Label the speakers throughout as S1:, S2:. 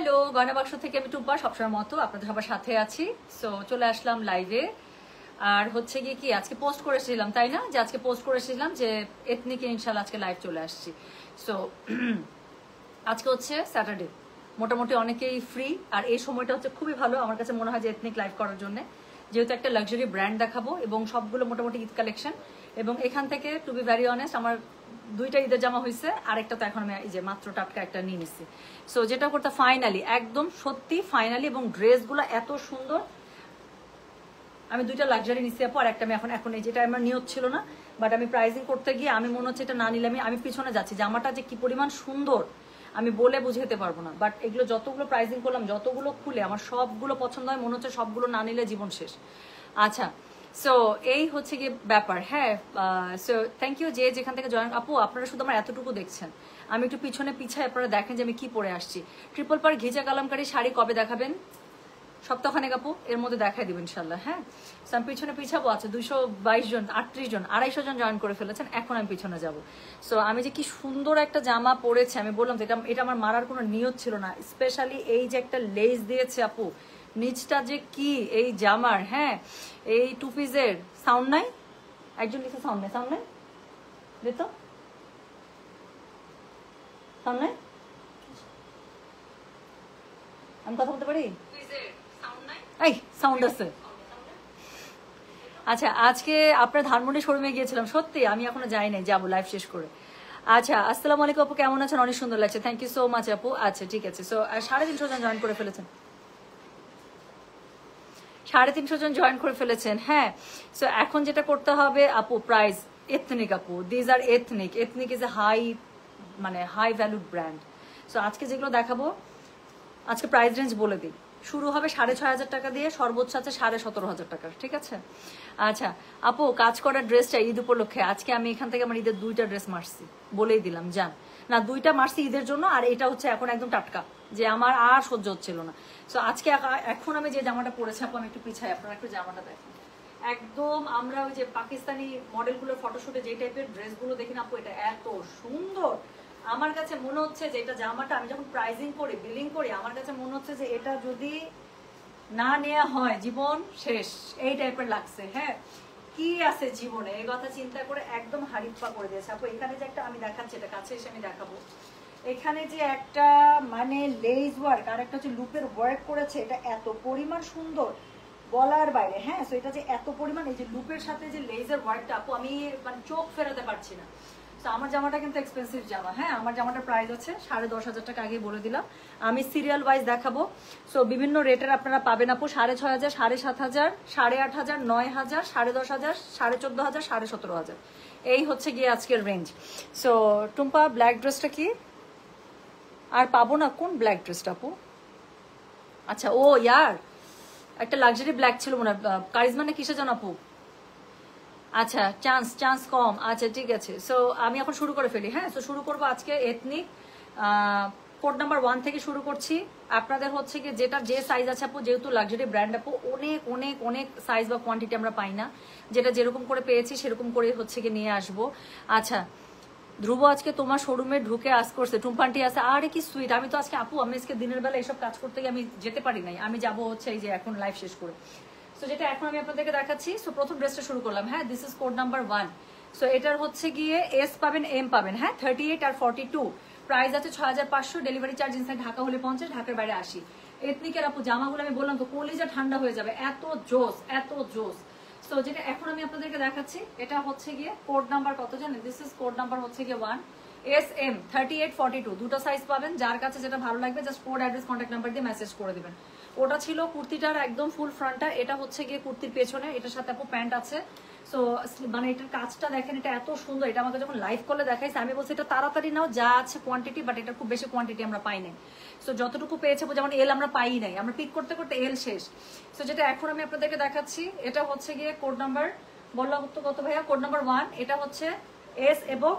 S1: Hello, গয়না বাক্স থেকে আমি টুম্পা সবসময় মতো আপনাদের সবার সাথে আছি। সো চলে আসলাম লাইভে। আর হচ্ছে গিয়ে কি আজকে পোস্ট করেছিলাম তাই না, যে আজকে পোস্ট করেছিলাম যে এথনিকে ইনশাল্লাহ আজকে লাইভ চলে আসছি। সো আজকে হচ্ছে স্যাটারডে, মোটামুটি অনেকেই ফ্রি, আর এই সময়টা হচ্ছে খুবই ভালো আমার কাছে মনে হয় যে এথনিক লাইভ করার জন্য, যেহেতু একটা লাক্সারি ব্র্যান্ড দেখাবো এবং সবগুলো মোটামুটি ঈদ কালেকশন। এবং এখান থেকে টু বি ভেরি অনেস্ট আমার দুইটা ঈদের জামা হয়েছে, আরেকটা তো এখন আমি এই যে মাত্র টাটকা একটা নিয়ে নিচ্ছি। সো যেটা করতে ফাইনালি একদম সত্যি ফাইনালি, এবং ড্রেসগুলো এত সুন্দর। আমি দুইটা লাক্সারি নিচ্ছি আপু, আর একটা আমি এখন এই যেটা আমার নিয়ত ছিল না, বাট আমি প্রাইজিং করতে গিয়ে আমি মনে হচ্ছে এটা না নিলে আমি পিছনে যাচ্ছি। জামাটা যে কি পরিমাণ সুন্দর আমি বলে বুঝাতে পারবো না, বাট এগুলো যতগুলো প্রাইজিং করলাম যতগুলো খুলে আমার সবগুলো পছন্দ হয়, মনে হচ্ছে সবগুলো না নিলে জীবন শেষ। আচ্ছা, সো এই হচ্ছে গিয়ে ব্যাপার। হ্যাঁ, সো থ্যাংক ইউ যে যেখান থেকে জয়েন। আপু আপনারা শুধু আমার এতটুকু দেখছেন, আমি একটু পিছায় আপনারা দেখেন যে আমি কি পরে আসছি। ট্রিপল পার ঘিচা কালামকারী শাড়ি কবে দেখাবেন? সপ্তাহখানেক আপু, এর মধ্যে দেখাই দিব ইনশাল্লাহ। হ্যাঁ, আমি পিছনে পিছাবো। আছে 222 জন, 38 জন, 250 জন জয়েন করে ফেলেছেন, এখন আমি পিছনে যাব। সো আমি যে কি সুন্দর একটা জামা পরেছি, আমি বললাম যে এটা আমার মারার কোনো নিয়ত ছিল না। স্পেশালি এই যে একটা লেস দিয়েছে আপু, নিচটা যে কি এই জামার। হ্যাঁ, এই টু পিসের সাউন্ড নাই, একজন লিখে সাউন্ড নাই, সাউন্ড নাই দিত, সাউন্ড নাই, আমি কথা বলতে পারি? এই সাউন্ড আছে। আচ্ছা, আজকে আপনার ধানমন্ডি শোরুমে গিয়েছিলাম, সত্যি আমি এখনো যাই নাই, যাবো লাইভ শেষ করে। আচ্ছা, আসসালামু আলাইকুম আপু, কেমন আছেন? অনেক সুন্দর লাগছে, থ্যাংক ইউ সো মাচ আপু। আচ্ছা ঠিক আছে, সো 350 জন জয়েন করে ফেলেছেন, 350 জন জয়েন করে ফেলেছেন। হ্যাঁ, সো এখন যেটা করতে হবে আপু, প্রাইস এথনিক আপু, these are ethnic is a high valued brand. So আজকে যেগুলো দেখাবো, আজকে প্রাইস রেঞ্জ বলে দিই, শুরু হবে 6,500 টাকা দিয়ে, সর্বোচ্চ আছে 17,500 টাকা। ঠিক আছে? আচ্ছা আপু, কাজ করার ড্রেসটা ঈদ উপলক্ষে আজকে আমি এখান থেকে আমার ঈদের 2টা ড্রেস মারছি, বলেই দিলাম যান না, 2টা মারছি ঈদের জন্য, আর এটা হচ্ছে এখন একদম টাটকা, যে আমার আর সহ্য হচ্ছিল না। সো আজকে এখন আমি যে জামাটা পরেছি আপু, আমি একটু পিছাই, আপনারা একটু জামাটা দেখেন। একদম আমরা ওই যে পাকিস্তানি মডেলগুলোর ফটোশুটে যে টাইপের ড্রেসগুলো দেখি না আপু, এটা এত সুন্দর। আমার কাছে মনে হচ্ছে যে এটা জামাটা আমি যখন প্রাইজিং করি, বিলিং করি, আমার কাছে মনে হচ্ছে যে এটা যদি না নেওয়া হয় জীবন শেষ, এই টাইপের লাগছে। হ্যাঁ, কি আছে জীবনে এই কথা চিন্তা করে একদম হারিপ্পা করে দিয়েছে আপু। এখানে যে একটা আমি দেখাচ্ছি, এটা কাছে এসে আমি দেখাবো, এখানে যে একটা মানে লেজ ওয়ার্ক আর একটা হচ্ছে লুপের ওয়ার্ক করেছে, এটা এত পরিমাণ সুন্দর বলার বাইরে। হ্যাঁ, সো এটা যে এত পরিমাণ, এই যে লুপের সাথে যে লেজের ওয়ার্কটা আপু, আমি মানে চোখ ফেরাতে পারছি না। তো আমার জামাটা কিন্তু এক্সপেন্সিভ জামা। হ্যাঁ, আমার জামাটার প্রাইস আছে 10,500 টাকা, আগে বলে দিলাম। আমি সিরিয়াল ওয়াইজ দেখাবো, সো বিভিন্ন রেটের আপনারা পাবেন আপু। 6,500, 7,500, 8,500, 9,000, 10,500, 14,500, 17,500, এই হচ্ছে গিয়ে আজকের রেঞ্জ। সো টুম্পা, ব্ল্যাক ড্রেসটা কি আর পাবো না? কোন ব্ল্যাক ড্রেসটা আপু? আচ্ছা, ও ইয়ার একটা লাক্সারি ব্ল্যাক ছিল মনে হয়, কারিজমা না কিসে জানো আপু? আচ্ছা, চান্স কম। আচ্ছা ঠিক আছে, সো আমি এখন শুরু করে ফেলি। হ্যাঁ, সো শুরু করবো আজকে এথনিক কোড নাম্বার 1 থেকে শুরু করছি। আপনাদের হচ্ছে কি যেটা যে সাইজ আছে আপু, যেহেতু লাক্সারি ব্র্যান্ড আপু, অনেক অনেক অনেক সাইজ বা কোয়ান্টিটি আমরা পাই না, যেটা যেরকম করে পেয়েছি সেরকম করে হচ্ছে কি নিয়ে আসবো। আচ্ছা, ধ্রুব আজকে তোমার শোরুমে ঢুকে আস করছে, টুম্পান্টি আছে, আরে কি সুইট। আমি তো আজকে আপু, আমি আজকে দিনের বেলা এসব কাজ করতে গিয়ে আমি যেতে পারি নাই, আমি যাবো হচ্ছে এই যে এখন লাইভ শেষ করে। সো যেটা এখন আমি আপনাদেরকে দেখাচ্ছি, সো প্রথম ড্রেসটা শুরু করলাম। হ্যাঁ, this is code number 1। So এটার হচ্ছে গিয়ে এস পাবেন, এম পাবেন। হ্যাঁ, 38 আর 42, প্রাইস আছে 6,500, ডেলিভারি চার্জ ইনসাইড ঢাকা হলে 50, ঢাকার বাইরে 80। এথনিকের আপু জামাগুলো আমি বললাম তো কলিজা ঠান্ডা হয়ে যাবে, এত জোস এত জোস। সো যেটা এখন আমি আপনাদেরকে দেখাচ্ছি, এটা হচ্ছে গিয়ে কোড নাম্বার কত জানেন? দিস ইজ কোড নাম্বার হচ্ছে গিয়ে 1, এস এম 38, 42, দুটো সাইজ পাবেন। যার কাছে যেটা ভালো লাগবে just code, address, contact number দিয়ে মেসেজ করে দিবেন। ওটা ছিল কুর্তিটার একদম ফুল ফ্রন্টটা, এটা হচ্ছে গিয়ে কুর্তির পেছনে, এটার সাথে আপু প্যান্ট আছে। সো মানে এটার কাজটা দেখেন, এটা এত সুন্দর। এটা আমাকে যখন লাইভ কলে দেখাইছে আমি বলছি এটা তাড়াতাড়ি নাও, যা আছে কোয়ান্টিটি, বাট এটা খুব বেশি কোয়ান্টিটি আমরা পাই নাই। সো যতটুকু পেয়েছে, যেমন এল আমরা পাই নাই, আমরা পিক করতে করতে এল শেষ। সো যেটা এখন আমি আপনাদেরকে দেখাচ্ছি, এটা হচ্ছে গিয়ে কোড নাম্বার, বললাম তো কত ভাইয়া? Code number 1। এটা হচ্ছে এস এবং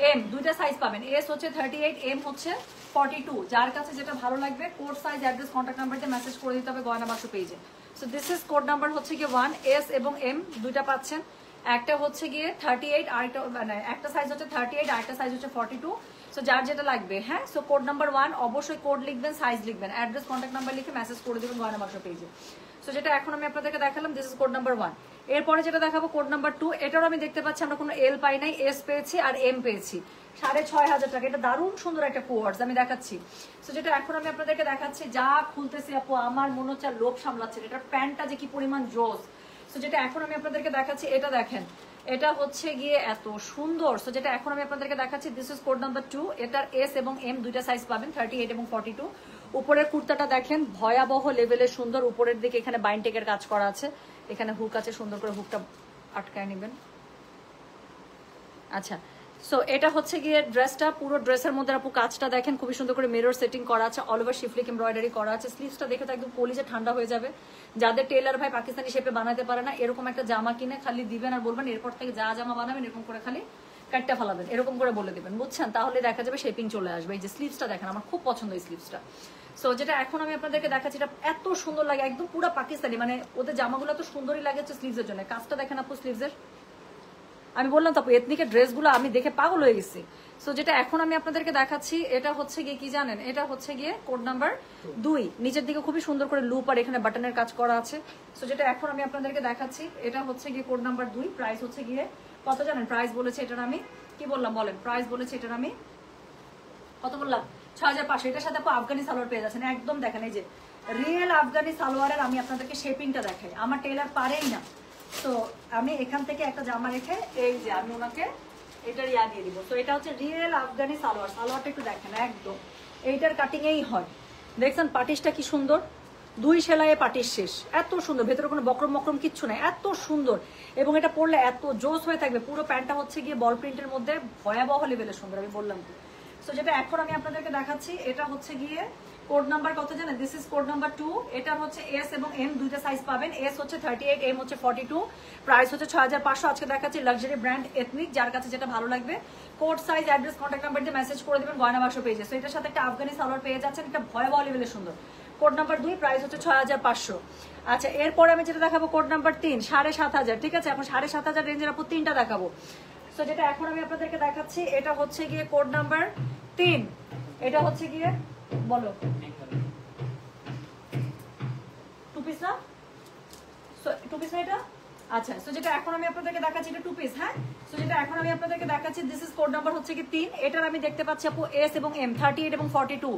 S1: এম, দুইটা সাইজ পাবেন। এস হচ্ছে 38, এম হচ্ছে 42। যার কাছে যেটা ভালো লাগবে code, size, address, contact number দিয়ে মেসেজ করে দিতে হবে গয়না বাক্স পেজে। So this is code number হচ্ছে গিয়ে 1, এস এবং এম দুইটা পাচ্ছেন। একটা হচ্ছে গিয়ে 38, আর একটা মানে একটা সাইজ হচ্ছে 38, আর একটা সাইজ হচ্ছে 42। সো যার যেটা লাগবে, হ্যাঁ। সো কোড নাম্বার 1 অবশ্যই কোড লিখবেন, সাইজ লিখবেন, অ্যাড্রেস কন্ট্যাক্ট নাম্বার লিখে মেসেজ করে দেবেন গয়না বাক্স পেজে। সো যেটা এখন আমি আপনাদেরকে দেখালাম, দিস ইজ কোড নাম্বার 1। এরপরে যেটা দেখাবো কোড নাম্বার 2, এটারও আমি দেখতে পাচ্ছি আমরা কোনো এল পাই নাই, এস পেয়েছি আর এম পেয়েছি। 6,500 টাকা, এটা দারুণ সুন্দর একটা কোয়ার্স আমি দেখাচ্ছি। সো যেটা এখন আমি আপনাদেরকে দেখাচ্ছি, যা খুলতেছি আপু আমার মনে হচ্ছে লোভ সামলাচ্ছে, এটার প্যান্টটা যে কি পরিমাণ জোস। সো যেটা এখন আমি আপনাদেরকে দেখাচ্ছি, এটা দেখেন, এটা হচ্ছে গিয়ে এত সুন্দর। সো যেটা এখন আমি আপনাদেরকে দেখাচ্ছি, দিস ইজ কোড নাম্বার 2। এটার এস এবং এম দুইটা সাইজ পাবেন, 38 এবং 42। উপরের কুর্তাটা দেখেন ভয়াবহ লেভেলের সুন্দর, উপরের দিকে এখানে বাইনটেকের কাজ করা আছে, এখানে হুক আছে, সুন্দর করে হুকটা আটকায় নেবেন। আচ্ছা, সো এটা হচ্ছে গিয়ে ড্রেসটা, পুরো ড্রেসের মধ্যে আপু কাজটা দেখেন খুবই সুন্দর করে মিরর সেটিং করা আছে, অল ওভার শিফলিক এমব্রয়ডারি করা আছে। স্লিভসটা দেখে তো একদম কলিজে ঠান্ডা হয়ে যাবে। যাদের টেলার ভাই পাকিস্তানি শেপে বানাতে পারে না, এরকম একটা জামা কিনে খালি দিবেন আর বলবেন এরপর থেকে যা জামা বানাবেন এরকম করে খালি কাটটা ফেলাবেন, এরকম করে বলে দিবেন, বুঝছেন? তাহলে দেখা যাবে শেপিং চলে আসবে। এই যে স্লিভসটা দেখেন, আমার খুব পছন্দ এই স্লিভসটা। সো যেটা এখন আমি আপনাদেরকে দেখাচ্ছি, এটা এত সুন্দর লাগে, একদম পুরো পাকিস্তানি, মানে ওদের জামাগুলো এত সুন্দরই লাগে হচ্ছে স্লিভসের জন্য। কাজটা দেখেন আপু স্লিভসের, আমি বললাম তো এথনিকের ড্রেসগুলো আমি দেখে পাগল হয়ে গেছি। সো যেটা এখন আমি আপনাদেরকে দেখাচ্ছি, এটা হচ্ছে গিয়ে কি জানেন, এটা হচ্ছে গিয়ে কোড নাম্বার 2। নিচের দিকে খুবই সুন্দর করে লুপ আর এখানে বাটনের কাজ করা আছে। সো যেটা এখন আমি আপনাদেরকে দেখাচ্ছি, এটা হচ্ছে গিয়ে কোড নাম্বার 2। প্রাইস হচ্ছে গিয়ে কত জানেন? প্রাইস বলেছে এটার আমি কি বললাম বলেন, প্রাইস বলেছে এটার আমি কত বললাম? 6,500। এটার সাথে আপু আফগানি সালোয়ার পেয়ে যাচ্ছেন, একদম দেখেন এই যে রিয়েল আফগানি সালোয়ারের আমি আপনাদেরকে শেপিংটা দেখাই, আমার টেলার পারেই না। তো আমি এখান থেকে একটা জামা রেখে এই যে আমি ওনাকে এটার ইয়া দিয়ে দিব। তো এটা হচ্ছে রিয়েল আফগানি সালোয়ার, সালোয়ারটা একটু দেখেন একদম এইটার কাটিং এই হয়, দেখছেন পাটিসটা কি সুন্দর, 2 সেলাইয়ে পাটিস শেষ, এত সুন্দর, ভেতরে কোনো বক্রম মক্রম কিচ্ছু নাই, এত সুন্দর। এবং এটা পরলে এত জোস হয়ে থাকবে। পুরো প্যান্টটা হচ্ছে গিয়ে বল প্রিন্টের মধ্যে ভয়াবহ লেভেলের সুন্দর, আমি বললাম তো। সো যেটা এখন আমি আপনাদেরকে দেখাচ্ছি, এটা হচ্ছে গিয়ে কোড নাম্বার কত জানেন? This is code number 2। এটা হচ্ছে এস এবং এম দুইটা সাইজ পাবেন, এস হচ্ছে 38, এম হচ্ছে 42। প্রাইস হচ্ছে 6,500। আজকে দেখাচ্ছি লাক্সারি ব্র্যান্ড এথনিক, যার কাছে যেটা ভালো লাগবে code size address contact number দিয়ে মেসেজ করে দেবেন গয়না বাক্স পেজে। সো এটার সাথে একটা আফগানি সালোয়ার পেয়ে যাচ্ছেন, এটা ভয়াবহ লেভেলের সুন্দর। কোড নাম্বার 2, প্রাইস হচ্ছে 6,500। আচ্ছা, এরপরে আমি যেটা দেখাবো কোড নাম্বার 3, 7,500। ঠিক আছে, এখন 7,500 রেঞ্জের আপু 3টা দেখাবো। সো যেটা এখন আমি আপনাদেরকে দেখাচ্ছি, এটা হচ্ছে গিয়ে কোড নাম্বার 3। এটা হচ্ছে গিয়ে বলো টু পিস না? সো টু পিস না এটা? আচ্ছা, সো যেটা এখন আমি আপনাদেরকে দেখাচ্ছি এটা টু পিস, হ্যাঁ। সো যেটা এখন আমি আপনাদেরকে দেখাচ্ছি, দিস ইজ কোড নাম্বার হচ্ছে কি 3। এটার আমি দেখতে পাচ্ছি আপু এস এবং এম, 38 এবং 42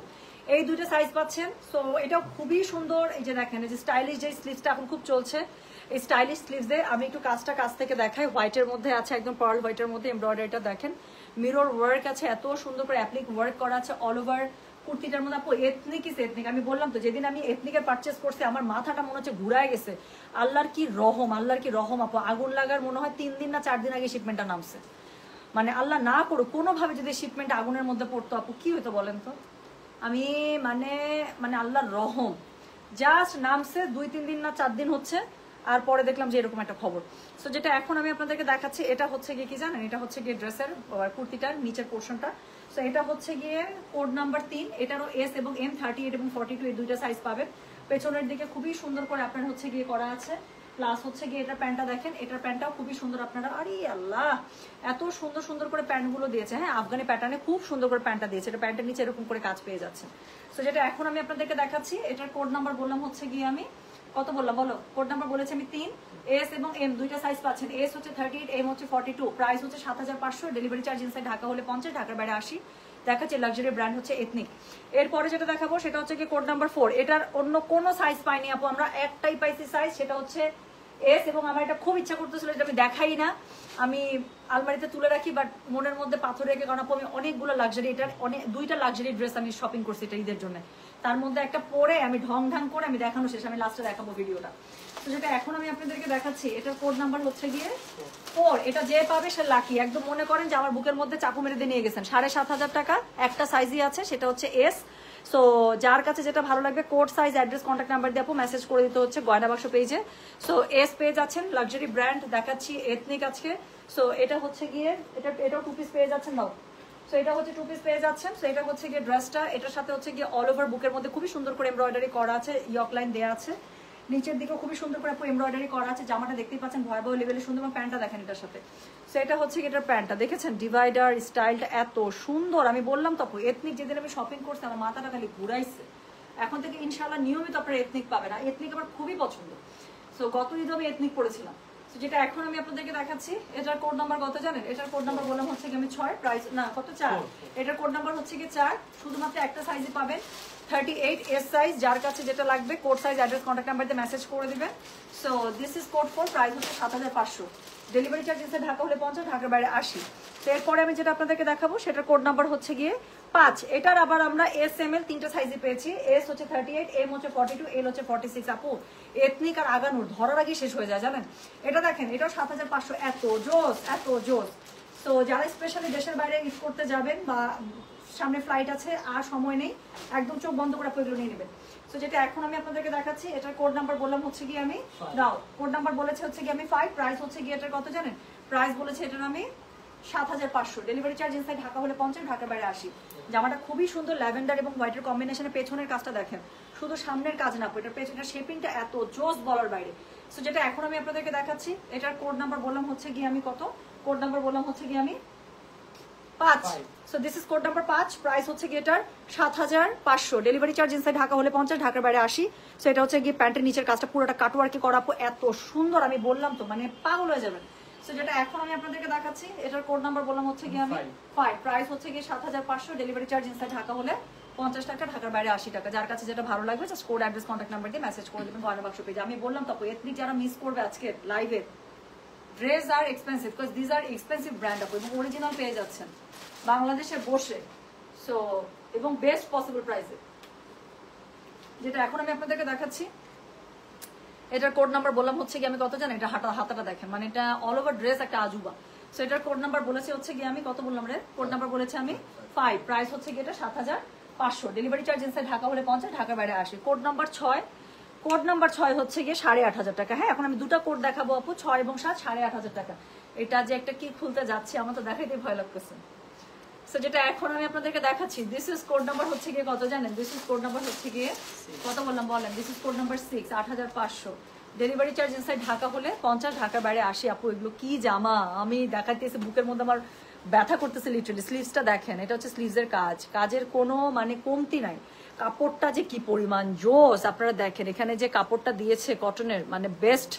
S1: এই দুইটা সাইজ পাচ্ছেন। সো এটাও খুবই সুন্দর। এই যে দেখেন, এই যে স্টাইলিশ যে স্লিভসটা এখন খুব চলছে, এই স্টাইলিশ স্লিভসে আমি একটু কাজটা কাছ থেকে দেখাই। হোয়াইটের মধ্যে আছে, একদম পার্ল হোয়াইটের মধ্যে এমব্রয়ডারিটা দেখেন, মিরর ওয়ার্ক আছে, এত সুন্দর করে অ্যাপ্লিক ওয়ার্ক করা আছে অল ওভার কুর্তিটার মধ্যে। আপু এথনিক ইস এথনিক, আমি বললাম তো যেদিন আমি এথনিকের পারচেস করছি আমার মাথাটা মনে হচ্ছে ঘুরায় গেছে। আল্লাহর কি রহম, আল্লাহর কি রহম আপু। আগুন লাগার মনে হয় 3 দিন না 4 দিন আগে শিপমেন্টটা নামছে। মানে আল্লাহ না করুক কোনোভাবে যদি শিপমেন্ট আগুনের মধ্যে পড়তো আপু কি হতো বলেন তো। আমি মানে মানে আল্লাহর রহম, জাস্ট নামছে 2-3 দিন না 4 দিন হচ্ছে, আর পরে দেখলাম যে এরকম একটা খবর। সো যেটা এখন আমি আপনাদেরকে দেখাচ্ছি, এটা হচ্ছে গিয়ে কি জানেন, এটা হচ্ছে গিয়ে ড্রেসের কুর্তিটার নিচের পোর্শনটা। সো এটা হচ্ছে গিয়ে কোড নাম্বার 3। এটারও এস এবং এম, 38 এবং 42 এই দুইটা সাইজ পাবেন। পেছনের দিকে খুবই সুন্দর করে আপনার হচ্ছে গিয়ে করা আছে। প্লাস হচ্ছে গিয়ে এটার প্যান্টটা দেখেন, এটার প্যান্টটাও খুবই সুন্দর। আপনারা আরে আল্লাহ এত সুন্দর সুন্দর করে প্যান্টগুলো দিয়েছে, হ্যাঁ আফগানি প্যাটার্নে খুব সুন্দর করে প্যান্টটা দিয়েছে। এটা প্যান্টের নিচে এরকম করে কাজ পেয়ে যাচ্ছে। সো যেটা এখন আমি আপনাদেরকে দেখাচ্ছি, এটার কোড নাম্বার বললাম হচ্ছে গিয়ে আমি কত বললাম বলো, কোড নাম্বার বলেছি আমি 3। এস এবং এম দুইটা সাইজ পাচ্ছেন, এস হচ্ছে 38, এম হচ্ছে 42। প্রাইস হচ্ছে 7,500। ডেলিভারি চার্জ ইনসাইড ঢাকা হলে 50, ঢাকার বাইরে 80। দেখাচ্ছে লাক্সারি ব্র্যান্ড হচ্ছে এথনিক। এরপরে যেটা দেখাবো সেটা হচ্ছে কি কোড নাম্বার 4। এটার অন্য কোনো সাইজ পাইনি আপু, আমরা একটাই পাইছি সাইজ, সেটা হচ্ছে এস। এবং আমার এটা খুব ইচ্ছা করতেছিল, এটা আমি দেখাই না, আমি আলমারিতে তুলে রাখি, বাট মনের মধ্যে পাথর রেখে, কারণ আপু আমি অনেকগুলো লাক্সারি, এটার অনেক 2টা লাক্সারি ড্রেস আমি শপিং করছি এটা ঈদের জন্য, তার মধ্যে একটা পরে আমি ঢং ঢং করে আমি দেখানো শেষ, আমি লাস্টে দেখাবো ভিডিওটা। তো যেটা এখন আমি আপনাদেরকে দেখাচ্ছি, এটার কোড নাম্বার হচ্ছে গিয়ে 4। এটা যে পাবে সে লাকি। একদম মনে করেন যে আমার বুকের মধ্যে চাকু মেরে দিয়ে নিয়ে গেছেন। 7,500 টাকা, একটা সাইজই আছে, সেটা হচ্ছে এস। সো যার কাছে যেটা ভালো লাগবে code size address contact number দিয়ে আপু মেসেজ করে দিতে হচ্ছে গয়না বাক্স পেজে। সো এস পেয়ে যাচ্ছেন, লাক্সারি ব্র্যান্ড দেখাচ্ছি এথনিক আজকে। সো এটা হচ্ছে গিয়ে এটাও 2 পিস পেয়ে যাচ্ছেন দাও। সো এটা হচ্ছে 2 পিস পেয়ে যাচ্ছেন। সো এটা হচ্ছে গিয়ে ড্রেসটা, এটার সাথে হচ্ছে গিয়ে অল ওভার বুকের মধ্যে খুবই সুন্দর করে এমব্রয়ডারি করা আছে, ইয়ক লাইন দেওয়া আছে। নিচের দিকে খুবই সুন্দর করে আপু এমব্রয়ডারি করা আছে, জামাটা দেখতেই পাচ্ছেন ভয়াবহ লেভেলে সুন্দর, এবং প্যান্টটা দেখেন এটার সাথে। সো এটা হচ্ছে এটার প্যান্টটা দেখেছেন, ডিভাইডার স্টাইলটা এত সুন্দর। আমি বললাম তো আপু এথনিক যেদিন আমি শপিং করছি আমার মাথাটা খালি ঘুরাইছে। এখন থেকে ইনশাআল্লাহ নিয়মিত আপনারা এথনিক পাবেন, আর এথনিক আমার খুবই পছন্দ। সো গত ঈদে আমি এথনিক পরেছিলাম। যেটা এখন আমি আপনাদেরকে দেখাচ্ছি, এটার কোড নাম্বার কত জানেন? এটার কোড নাম্বার বললাম হচ্ছে কি আমি 6, প্রাইস না কত 4, এটার কোড নাম্বার হচ্ছে কি 4। শুধুমাত্র একটা সাইজে পাবেন, 38S সাইজ। যার কাছে যেটা লাগবে code size address contact number দিয়ে মেসেজ করে দিবেন। So this is code 4, price হচ্ছে 7500। ডেলিভারি চার্জ এসে ঢাকা হলে 50, ঢাকার বাইরে 80। তো এরপরে আমি যেটা আপনাদেরকে দেখাবো সেটার কোড নাম্বার হচ্ছে গিয়ে 5। এটার আবার আমরা SML 3টা সাইজে পেয়েছি। S হচ্ছে 38, M হচ্ছে 42, L হচ্ছে 46। আপু এথনিক আর আগানোর ধরার আগে শেষ হয়ে যায় জানেন। এটা দেখেন, এটাও 7500, এত জোস এত জোস। তো যারা স্পেশালি দেশের বাইরে ঈদ করতে যাবেন বা সামনে ফ্লাইট আছে আর সময় নেই, একদম চোখ বন্ধ করে এগুলো নিয়ে নেবেন। তো যেটা এখন আমি আপনাদেরকে দেখাচ্ছি, এটার কোড নাম্বার বললাম হচ্ছে কি আমি দাও, কোড নাম্বার বলেছে হচ্ছে কি আমি 5, প্রাইস হচ্ছে কি এটার কত জানেন? প্রাইস বলেছে এটার আমি 7500। ডেলিভারি চার্জ ইনসাইড ঢাকা হলে 50, ঢাকার বাইরে 80। জামাটা খুবই সুন্দর, ল্যাভেন্ডার এবং হোয়াইটের কম্বিনেশনে। পেছনের কাজটা দেখেন, শুধু সামনের কাজ না, এটার পেছনের শেপিংটা এত জোস বলার বাইরে। সো যেটা এখন আমি আপনাদেরকে দেখাচ্ছি, এটার কোড নাম্বার বললাম হচ্ছে কি আমি কত, কোড নাম্বার বললাম হচ্ছে কি আমি 5। So this is code number 5, price হচ্ছে কি এটার 7500। ডেলিভারি চার্জ ইনসাইড ঢাকা হলে 50, ঢাকার বাইরে 80। সো এটা হচ্ছে গিয়ে প্যান্টের নিচের কাজটা পুরোটা কাটওয়ার্কে করা, এত সুন্দর। আমি বললাম তো মানে পাগল হয়ে যাবেন। সো যেটা এখন আমি আপনাদেরকে দেখাচ্ছি, এটার কোড নাম্বার বললাম হচ্ছে কি আমি 5, প্রাইস হচ্ছে কি 7500। ডেলিভারি চার্জ ইনসাইড ঢাকা হলে 50 টাকা, ঢাকার বাইরে 80 টাকা। যার কাছে যেটা ভালো লাগবে just code address contact number দিয়ে মেসেজ করে দেবেন গয়না বাক্স পেজে। আমি বললাম তো এথনিক যারা মিস করবে আজকে লাইভে, ড্রেস আর expensive, because this are expensive brand আপু, এবং অরিজিনাল পেয়ে যাচ্ছেন বাংলাদেশে বসে। সো এবং বেস্ট পসিবল প্রাইসে। যেটা এখন আমি আপনাদেরকে দেখাচ্ছি, এটার কোড নাম্বার বললাম হচ্ছে কি আমি কত জানেন? এটা হাতাটা দেখেন, মানে এটা অল ওভার ড্রেস একটা আজুবা। সো এটার কোড নাম্বার বলেছে হচ্ছে কি আমি কত বললাম রে? কোড নাম্বার বলেছে আমি 5, প্রাইস হচ্ছে কি এটা 7500। ডেলিভারি চার্জ ইনসাইড ঢাকা হলে 50, ঢাকার বাইরে 80। কোড নাম্বার 6, কোড নাম্বার 6 হচ্ছে গিয়ে 8500 টাকা। হ্যাঁ, এখন আমি দুটো কোড দেখাবো আপু, 6 এবং 7, 8500 টাকা। এটা যে একটা কি খুলতে যাচ্ছে আমার তো দেখাইতে ভয় লাগতেছে। সো যেটা এখন আমি আপনাদেরকে দেখাচ্ছি, দিস ইজ কোড নাম্বার হচ্ছে গিয়ে কত জানেন? দিস ইজ কোড নাম্বার হচ্ছে গিয়ে কত বললাম বলেন? This is code number 6, 8500। Delivery charge inside Dhaka হলে 50, ঢাকার বাইরে 80। আপু এগুলো কি জামা, আমি দেখাইতেছি বুকের মধ্যে আমার ব্যথা করতেছে লিটারালি। স্লিভসটা দেখেন, এটা হচ্ছে স্লিভসের কাজ, কাজের কোনো মানে কমতি নাই। কাপড়টা যে কি পরিমাণ জোস আপনারা দেখেন, এখানে যে কাপড়টা দিয়েছে কটনের, মানে বেস্ট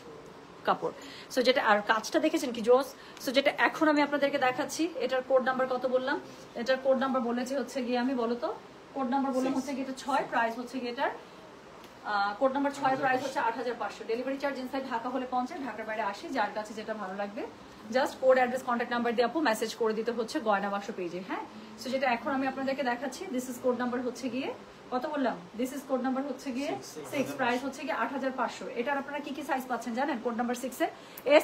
S1: কাপড়। সো যেটা আর কাজটা দেখেছেন কি জোস। সো যেটা এখন আমি আপনাদেরকে দেখাচ্ছি, এটার কোড নাম্বার কত বললাম? এটার কোড নাম্বার বলেছে হচ্ছে গিয়ে আমি বলো তো, কোড নাম্বার বললাম হচ্ছে গিয়ে এটা 6, প্রাইস হচ্ছে গিয়ে এটার কোড নাম্বার 6, প্রাইস হচ্ছে 8500। ডেলিভারি চার্জ ইনসাইড ঢাকা হলে 50, ঢাকার বাইরে 80। যার কাছে যেটা ভালো লাগবে just code address contact number দিয়ে আপু মেসেজ করে দিতে হচ্ছে গয়না বাক্স পেজে। হ্যাঁ, সো যেটা এখন আমি আপনাদেরকে দেখাচ্ছি, দিস ইজ কোড নাম্বার হচ্ছে গিয়ে কত বললাম? দিস ইজ কোড নাম্বার হচ্ছে গিয়ে 6, প্রাইস হচ্ছে গিয়ে 8500। এটার আপনারা কি কি সাইজ পাচ্ছেন জানেন? কোড নাম্বার 6 এ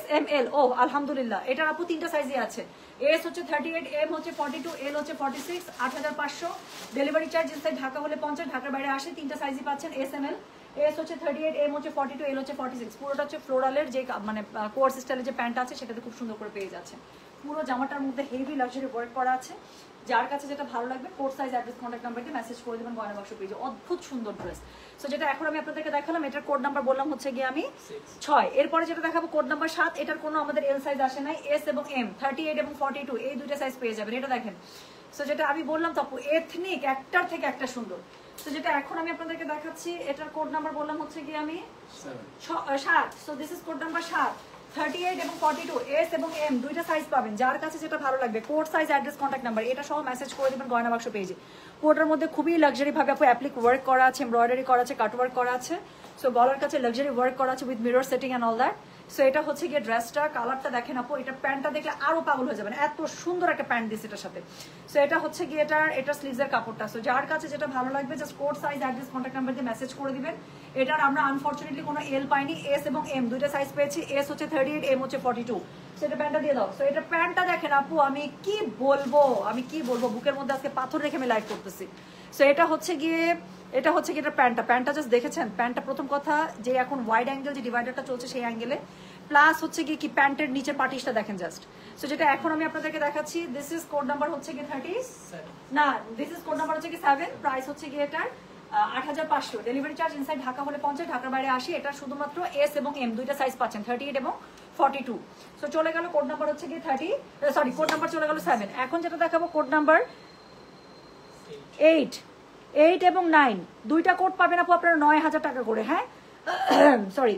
S1: SML। ও আলহামদুলিল্লাহ, এটার আপু 3টা সাইজই আছে। S হচ্ছে 38, M হচ্ছে 42, L হচ্ছে 46, 8500। ডেলিভারি চার্জ ইনসাইড ঢাকা হলে 50, ঢাকার বাইরে 80। 3টা সাইজই পাচ্ছেন। SML, S হচ্ছে 38, M হচ্ছে 42, L হচ্ছে 46। পুরোটা হচ্ছে ফ্লোরালের যে মানে কোয়ার্স স্টাইলের যে প্যান্ট আছে সেটাতে খুব সুন্দর করে পেয়ে যাচ্ছে। পুরো জামাটার মধ্যে হেভি লাক্সারি ওয়ার্ক করা আছে। যার কাছে যেটা ভালো লাগবে code size address contact number দিয়ে মেসেজ করে দেবেন গয়না বাক্স পেজে। অদ্ভুত সুন্দর ড্রেস। সো যেটা এখন আমি আপনাদেরকে দেখালাম, এটার কোড নাম্বার বললাম হচ্ছে গিয়ে আমি 6। এরপরে যেটা দেখাবো কোড নাম্বার 7, এটার কোনো আমাদের এল সাইজ আসে নাই। S এবং M, 38 এবং 42 এই দুইটা সাইজ পেয়ে যাবেন। এটা দেখেন। সো যেটা আমি বললাম তো এথনিক একটার থেকে একটা সুন্দর। তো যেটা এখন আমি আপনাদেরকে দেখাচ্ছি, এটার কোড নাম্বার বললাম হচ্ছে গিয়ে আমি 7। So this is code number 7, 38 এবং 42 S এবং M দুইটা সাইজ পাবেন। যার কাছে যেটা ভালো লাগবে code size address contact number এটা সহ মেসেজ করে দিবেন গয়না বাক্স পেজে। কোডের মধ্যে খুবই লাক্সারি ভাবে আপু অ্যাপ্লিক ওয়ার্ক করা আছে, এমব্রয়ডারি করা আছে, কাট ওয়ার্ক করা আছে। সো গলার কাছে লাক্সারি ওয়ার্ক করা আছে with mirror setting and all that. So এটা হচ্ছে গিয়ে ড্রেসটা, কালারটা দেখেন আপু, এটা প্যান্টটা দেখলে আরো পাগল হয়ে যাবেন, এত সুন্দর একটা প্যান্ট দিচ্ছে এটার সাথে। সো এটা হচ্ছে গিয়ে এটা স্লিভসের কাপড়টা। সো যার কাছে যেটা ভালো লাগবে just code size address contact number দিয়ে মেসেজ করে দিবেন। এটার আমরা আনফরচুনেটলি কোনো এল পাইনি, S এবং M দুইটা সাইজ পেয়েছি। S হচ্ছে 38, M হচ্ছে 42। সো এটা প্যান্টটা দিয়ে দাও। সো এটা প্যান্টটা দেখেন আপু, আমি কি বলবো বুকের মধ্যে আজকে পাথর রেখে আমি লাইভ করতেছি। সো এটা হচ্ছে গিয়ে এটা প্যান্টটা জাস্ট দেখেছেন। প্যান্টটা প্রথম কথা যে এখন ওয়াইড অ্যাঙ্গেল যে ডিভাইডারটা চলছে সেই অ্যাঙ্গেলে, প্লাস হচ্ছে কি প্যান্টের নিচের পাটিসটা দেখেন জাস্ট। সো যেটা এখন আমি আপনাদেরকে দেখাচ্ছি, দিস ইজ কোড নাম্বার হচ্ছে কি 30 না, দিস ইজ কোড নাম্বার হচ্ছে কি 7, প্রাইস হচ্ছে কি এটার 8500, ডেলিভারি চার্জ ইনসাইড ঢাকা হলে 50, ঢাকার বাইরে 80। এটা শুধুমাত্র এস এবং এম দুইটা সাইজ পাচ্ছেন, 38 এবং 42। সো চলে গেল কোড নাম্বার হচ্ছে গিয়ে কোড নাম্বার চলে গেল 7। এখন যেটা দেখাবো কোড নাম্বার 8 এবং 9, দুইটা কোড পাবেন আপু আপনারা 9000 টাকা করে। হ্যাঁ সরি,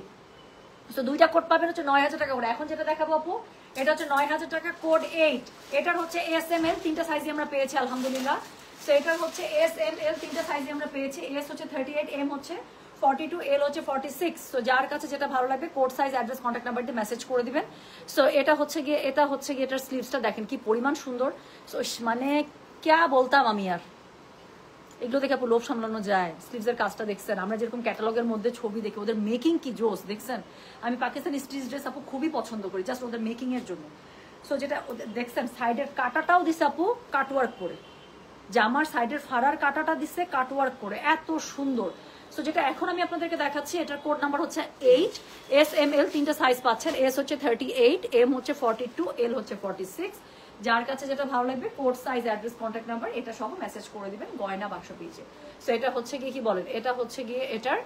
S1: সো দুইটা কোড পাবেন হচ্ছে 9000 টাকা করে। এখন যেটা দেখাবো আপু এটা হচ্ছে 9000 টাকা, কোড 8। এটার হচ্ছে এস এম এল তিনটা সাইজে আমরা পেয়েছি আলহামদুলিল্লাহ। সো এটার হচ্ছে এস এম এল তিনটা সাইজে আমরা পেয়েছি। এস হচ্ছে 38, এম হচ্ছে 42, এল হচ্ছে 46। সো যার কাছে যেটা ভালো লাগবে code size, address, contact number দিয়ে মেসেজ করে দিবেন। সো এটা হচ্ছে গিয়ে এটার স্লিভসটা দেখেন কি পরিমাণ সুন্দর। সো মানে ক্যা বলতাম আমি আর, এগুলো দেখে আপু লোভ সামলানো যায়। স্লিভসের কাজটা দেখছেন, আমরা যেরকম ক্যাটালগের মধ্যে ছবি দেখি ওদের মেকিং কি জোস দেখছেন। আমি পাকিস্তানি স্টিচ ড্রেস আপু খুবই পছন্দ করি জাস্ট ওদের মেকিং এর জন্য। সো যেটা দেখছেন সাইডের কাটাটাও দিছে আপু কাটওয়ার্ক করে, জামার সাইডের ফাড়ার কাটাটা দিচ্ছে কাটওয়ার্ক করে, এত সুন্দর। সো যেটা এখন আমি আপনাদেরকে দেখাচ্ছি এটার কোড নাম্বার হচ্ছে 8, এস এম এল তিনটা সাইজ পাচ্ছেন। এস হচ্ছে 38, এম হচ্ছে 42, এল হচ্ছে 46। যার কাছে যেটা ভালো লাগবে code size, address, contact number এটা সহ মেসেজ করে দিবেন গয়না বাক্স পেজে। সো এটা হচ্ছে গিয়ে কি বলেন, এটা হচ্ছে গিয়ে এটার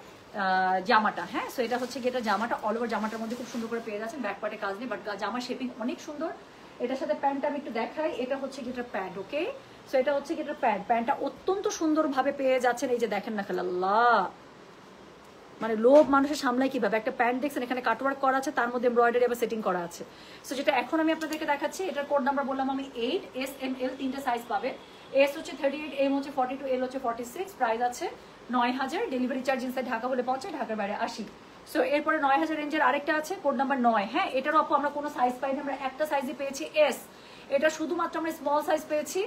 S1: জামাটা। হ্যাঁ সো এটা হচ্ছে গিয়ে এটা জামাটা, অল ওভার জামাটার মধ্যে খুব সুন্দর করে পেয়ে যাচ্ছেন, ব্যাক পার্টে কাজ নেই বাট জামার শেপিং অনেক সুন্দর। এটার সাথে প্যান্টটা আমি একটু দেখাই, এটা হচ্ছে গিয়ে এটার প্যান্ট। ওকে সো এটা হচ্ছে গিয়ে এটার প্যান্টটা অত্যন্ত সুন্দরভাবে পেয়ে যাচ্ছেন। এই যে দেখেন না খেলা, আল্লাহ মানে লোভ মানুষের সামলায় কিভাবে। একটা প্যান্ট দেখছেন এখানে কাটওয়ার্ক করা আছে, তার মধ্যে এমব্রয়ডারি আবার সেটিং করা আছে। সো যেটা এখন আমি আপনাদেরকে দেখাচ্ছি এটার কোড নাম্বার বললাম আমি 8, এস এম এল তিনটা সাইজ পাবেন। এস হচ্ছে 38, এম হচ্ছে 42, এল হচ্ছে 46। প্রাইস আছে 9000, ডেলিভারি চার্জ ইনসাইড ঢাকা হলে 50, ঢাকার বাইরে 80। সো এরপরে 9000 রেঞ্জের আরেকটা আছে কোড নাম্বার 9। হ্যাঁ এটারও আপু আমরা কোনো সাইজ পাইনি, আমরা একটা সাইজই পেয়েছি এস। এটা শুধুমাত্র আমরা স্মল সাইজ পেয়েছি,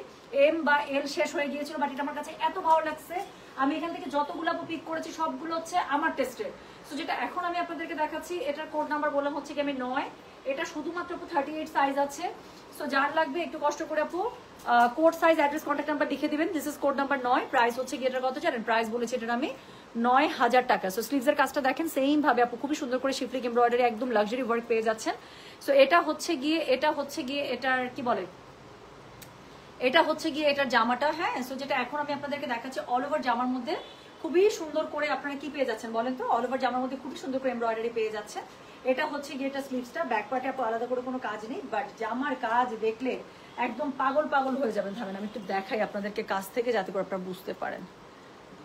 S1: এম বা এল শেষ হয়ে গিয়েছিল বাট এটা আমার কাছে এত ভালো লাগছে। আমি এখান থেকে যতগুলো পিক করেছি সবগুলো হচ্ছে আমার টেস্টের। সো যেটা এখন আমি আপনাদেরকে দেখাচ্ছি এটার কোড নাম্বার বললাম হচ্ছে কি আমি 9। এটা শুধুমাত্র আপু 38 সাইজ আছে। সো যার লাগবে একটু কষ্ট করে আপু code size, address, contact number লিখে দিবেন। This is code number 9। Price হচ্ছে কি এটার কত জানেন, প্রাইস বলেছি এটার আমি 9000 টাকা। সো স্লিভসের কাজটা দেখেন সেম ভাবে আপু খুবই সুন্দর করে শিফলিক এমব্রয়ডারি একদম লাক্সারি ওয়ার্ক পেয়ে যাচ্ছেন। সো এটা হচ্ছে গিয়ে এটার কি বলে, এটা হচ্ছে গিয়ে এটার জামাটা। হ্যাঁ সো যেটা এখন আমি আপনাদেরকে দেখাচ্ছি অল ওভার জামার মধ্যে খুবই সুন্দর করে আপনারা কি পেয়ে যাচ্ছেন বলেন তো, অল ওভার জামার মধ্যে খুবই সুন্দর করে এমব্রয়ডারি পেয়ে যাচ্ছে। এটা হচ্ছে গিয়ে এটা স্লিভসটা, ব্যাক পার্টে আপু আলাদা করে কোনো কাজ নেই বাট জামার কাজ দেখলে একদম পাগল হয়ে যাবেন। থামেন আমি একটু দেখাই আপনাদেরকে কাছ থেকে যাতে করে আপনারা বুঝতে পারেন।